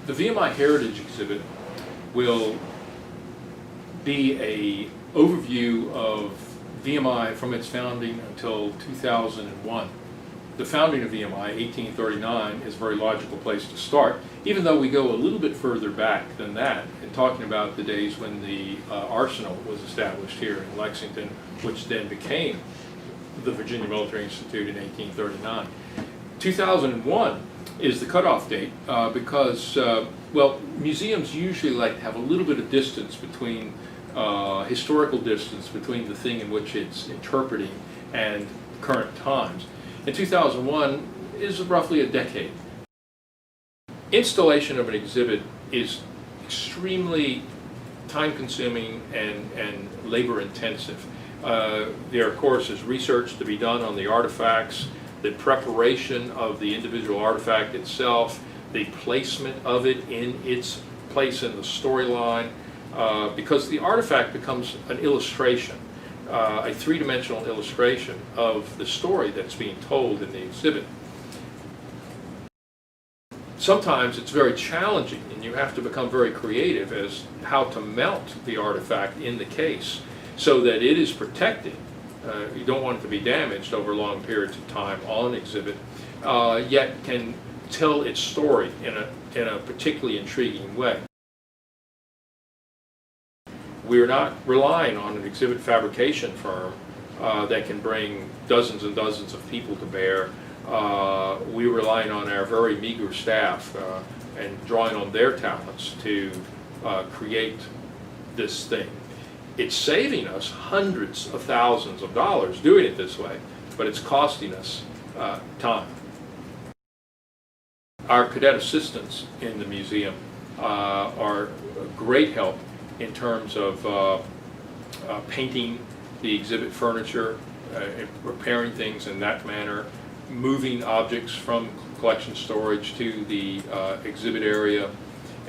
The VMI Heritage exhibit will be a overview of VMI from its founding until 2001. The founding of VMI, 1839, is a very logical place to start, even though we go a little bit further back than that, in talking about the days when the arsenal was established here in Lexington, which then became the Virginia Military Institute in 1839. 2001 is the cutoff date because, well, museums usually like to have a little bit of distance between, historical distance between the thing in which it's interpreting and current times. And 2001 is roughly a decade. Installation of an exhibit is extremely time-consuming and labor-intensive. There, of course, is research to be done on the artifacts, the preparation of the individual artifact itself, the placement of it in its place in the storyline, because the artifact becomes an illustration, a three-dimensional illustration of the story that's being told in the exhibit. Sometimes it's very challenging, and you have to become very creative as how to mount the artifact in the case so that it is protected. You don't want it to be damaged over long periods of time on exhibit, yet can tell its story in a particularly intriguing way. We're not relying on an exhibit fabrication firm that can bring dozens and dozens of people to bear. We're relying on our very meager staff and drawing on their talents to create this thing. It's saving us hundreds of thousands of dollars doing it this way, but it's costing us time. Our cadet assistants in the museum are a great help in terms of painting the exhibit furniture, repairing things in that manner, moving objects from collection storage to the exhibit area.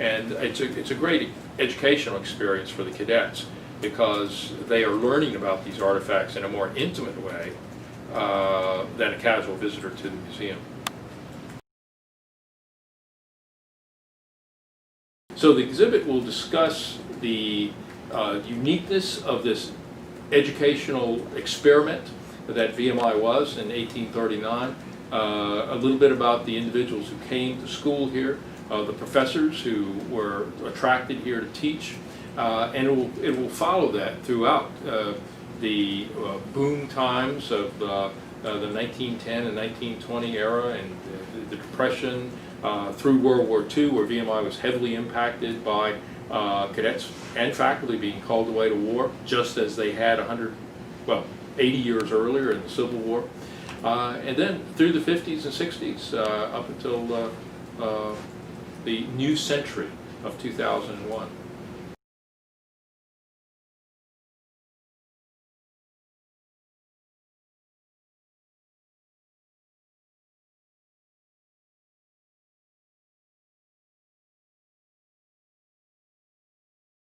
And it's a great educational experience for the cadets because they are learning about these artifacts in a more intimate way than a casual visitor to the museum. So the exhibit will discuss the uniqueness of this educational experiment that VMI was in 1839, a little bit about the individuals who came to school here, the professors who were attracted here to teach, and it will follow that throughout the boom times of the 1910 and 1920 era and the Depression, through World War II, where VMI was heavily impacted by cadets and faculty being called away to war, just as they had 80 years earlier in the Civil War. And then through the 50s and 60s, up until the new century of 2001.